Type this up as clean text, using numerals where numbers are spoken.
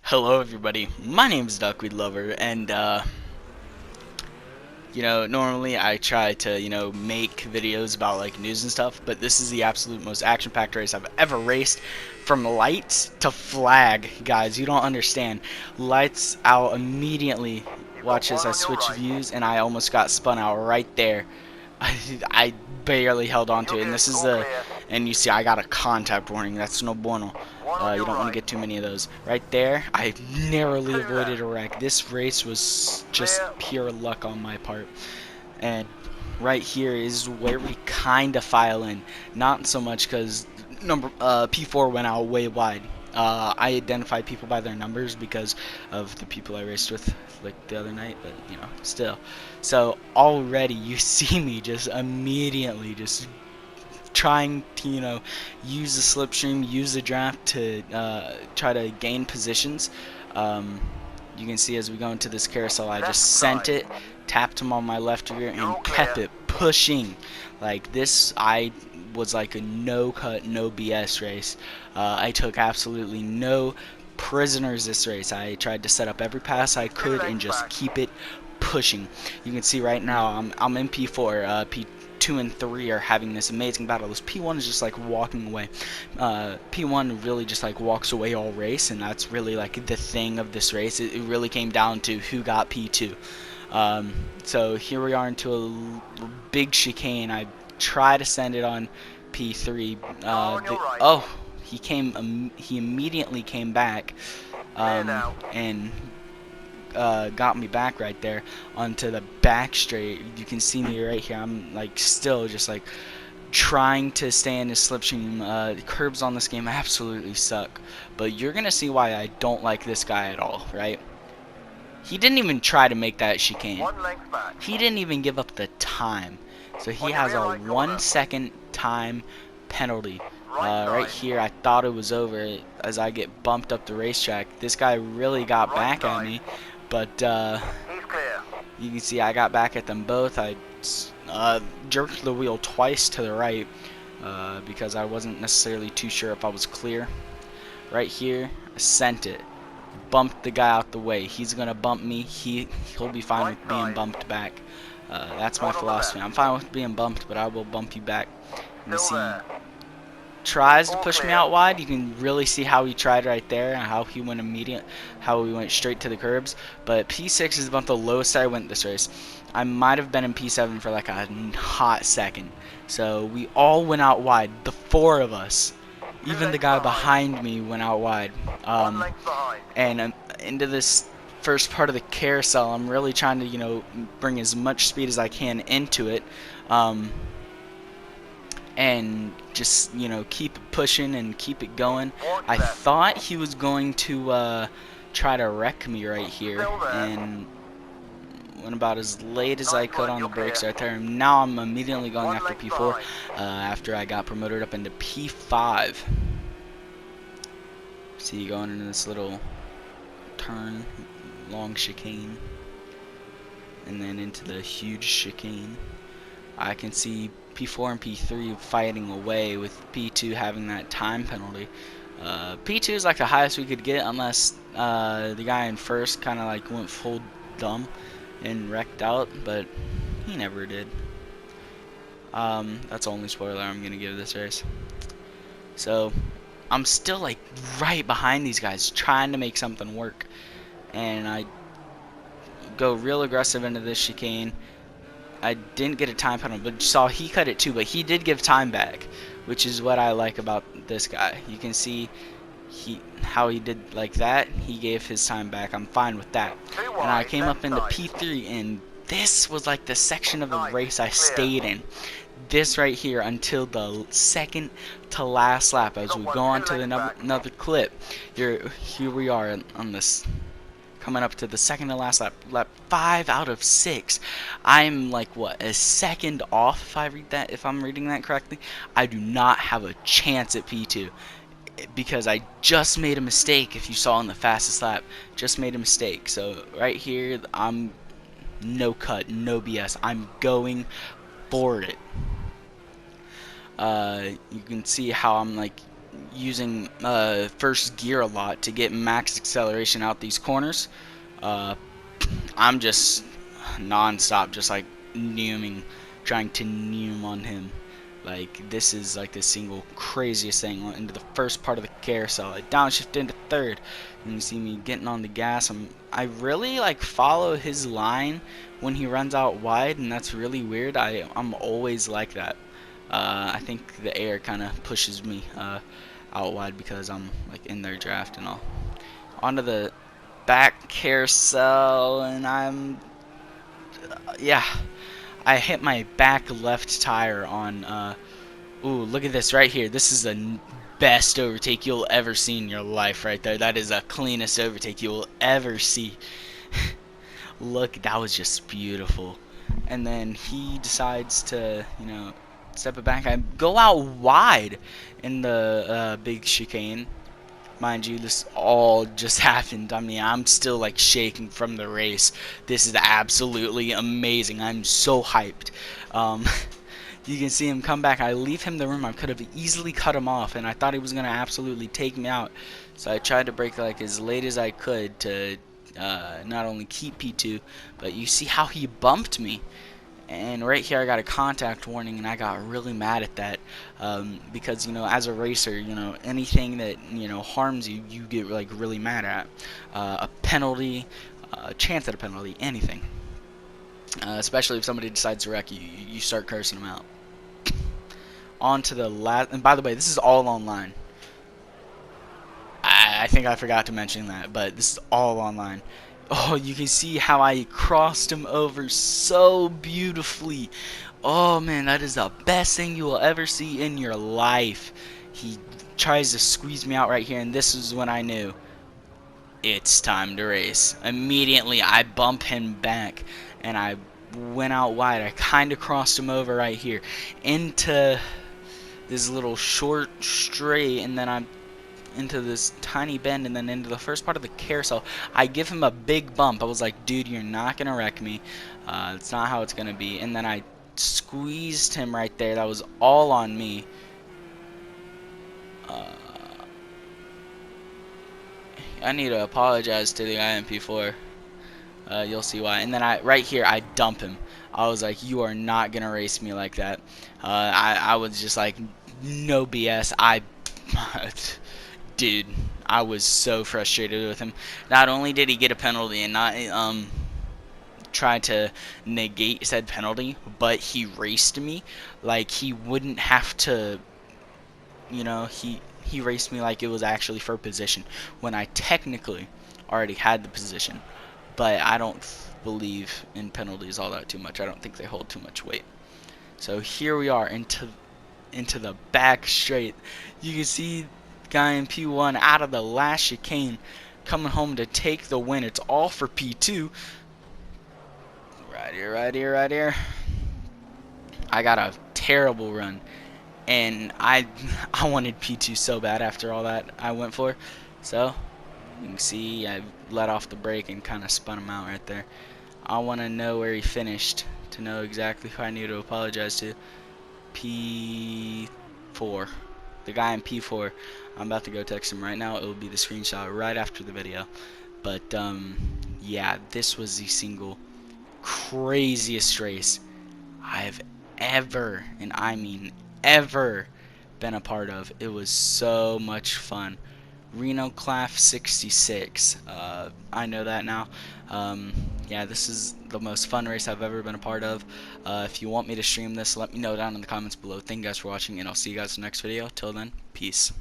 Hello everybody, my name is Duckweed Lover, and normally I try to, make videos about like news and stuff, but this is the absolute most action-packed race I've ever raced. From lights to flag, guys, you don't understand. Lights out immediately. Watch as I switch views, and I almost got spun out right there. I barely held on to it, and this is and you see I got a contact warning. That's no bueno. You don't want to get too many of those. Right there, I narrowly avoided a wreck. This race was just pure luck on my part. And right here is where we kind of file in. Not so much because P4 went out way wide. I identified people by their numbers because of the people I raced with like the other night, but still. So already you see me just immediately just trying to use the slipstream, use the draft to try to gain positions. You can see as we go into this carousel, I just sent it, tapped him on my left rear, and kept it pushing. Like this, I was like a no cut, no BS race. I took absolutely no prisoners this race. I tried to set up every pass I could and just keep it pushing. You can see right now I'm in P4. P2 and 3 are having this amazing battle. This P1 is just like walking away. P1 really just like walks away all race, and that's really like the thing of this race. It really came down to who got P2. So here we are into a big chicane. I try to send it on P3. Oh, he immediately came back and got me back right there onto the back straight. You can see me right here. I'm like still just like trying to stay in the slipstream. Curbs on this game absolutely suck, but you're gonna see why I don't like this guy at all, right? He didn't even try to make that chicane. He didn't even give up the time. So he has a 1 second time penalty. Right here, I thought it was over as I get bumped up the racetrack. This guy really got back at me, but you can see I got back at them both. I jerked the wheel twice to the right because I wasn't necessarily too sure if I was clear. Right here, I sent it. Bumped the guy out the way. He's gonna bump me. He'll be fine with being bumped back. That's my philosophy. I'm fine with being bumped, but I will bump you back. And you see, tries to push me out wide. You can really see how he tried right there and how he went how he went straight to the curbs. But P6 is about the lowest I went this race. I might have been in P7 for like a hot second. So we all went out wide. The 4 of us. Even the guy behind me went out wide. And into this first part of the carousel, I'm really trying to, bring as much speed as I can into it. And just, keep it pushing and keep it going. I thought he was going to try to wreck me right here. And went about as late as I could on the brakes right there. And now I'm immediately going after P4 after I got promoted up into P5. See, going into this little turn, long chicane, and then into the huge chicane. I can see P4 and P3 fighting away with P2 having that time penalty. P2 is like the highest we could get unless the guy in first kind of like went full dumb and wrecked out, but he never did. That's the only spoiler I'm gonna give this race. So I'm still like right behind these guys trying to make something work, and I go real aggressive into this chicane. I didn't get a time penalty, but saw he cut it too, but he did give time back, which is what I like about this guy. You can see how he did like that. He gave his time back. I'm fine with that. And I came up into P3, and this was like the section of the race I stayed in. This right here until the second to last lap as we go on to another clip. Here we are on this, coming up to the second to last lap 5 out of 6. I'm like what, a second off if I'm reading that correctly. I do not have a chance at P2 because I just made a mistake. If you saw in the fastest lap, just made a mistake. So right here I'm no cut, no BS. I'm going for it. You can see how I'm like using first gear a lot to get max acceleration out these corners. Uh, I'm just non-stop, just like neuming, trying to neum on him. Like, this is like the single craziest thing. Into the first part of the carousel, I downshift into third, and you see me getting on the gas. I really like follow his line when he runs out wide, and that's really weird. I'm always like that. I think the air kind of pushes me out wide because I'm like in their draft and all. Onto the back carousel, and yeah, I hit my back left tire on ooh, look at this right here. This is the best overtake you'll ever see in your life right there. That is the cleanest overtake you will ever see. Look, that was just beautiful. And then he decides to, step it back. I go out wide in the big chicane. Mind you, this all just happened. I mean, I'm still like shaking from the race. This is absolutely amazing. I'm so hyped. Um, you can see him come back. I leave him the room. I could have easily cut him off, and I thought he was gonna absolutely take me out. So I tried to brake like as late as I could to not only keep P2, but you see how he bumped me. And right here I got a contact warning, and I got really mad at that because as a racer, anything that harms you, you get like really mad at. A penalty, a chance at a penalty, anything. Especially if somebody decides to wreck you, you start cursing them out. On to the last, and by the way, this is all online. I think I forgot to mention that, but this is all online. Oh, you can see how I crossed him over so beautifully. Oh man, that is the best thing you will ever see in your life. He tries to squeeze me out right here, and this is when I knew it's time to race. Immediately, I bump him back, and I went out wide. I kind of crossed him over right here into this little short straight, and then I'm into this tiny bend, and then into the first part of the carousel. I give him a big bump. I was like, dude, you're not gonna wreck me. It's not how it's gonna be. And then I squeezed him right there. That was all on me. I need to apologize to the guy in P4. You'll see why. And then right here, I dump him. I was like, you are not gonna race me like that. I was just like, no BS. Dude, I was so frustrated with him. Not only did he get a penalty and not try to negate said penalty, but he raced me like he wouldn't have to. He raced me like it was actually for position when I technically already had the position. But I don't believe in penalties all that too much. I don't think they hold too much weight. So here we are into the back straight. You can see guy in P1 out of the last chicane coming home to take the win. It's all for P2. Right here, right here, right here. I got a terrible run, and I wanted P2 so bad after all that I went for. So you can see I let off the brake and kind of spun him out right there. I want to know where he finished to know exactly who I need to apologize to. P4. The guy in P4. I'm about to go text him right now. It will be the screenshot right after the video. But yeah, this was the single craziest race I've ever, and I mean ever, been a part of. It was so much fun. Reno Claff 66. I know that now. Yeah, this is the most fun race I've ever been a part of. If you want me to stream this, let me know down in the comments below. Thank you guys for watching, and I'll see you guys in the next video. Till then, peace.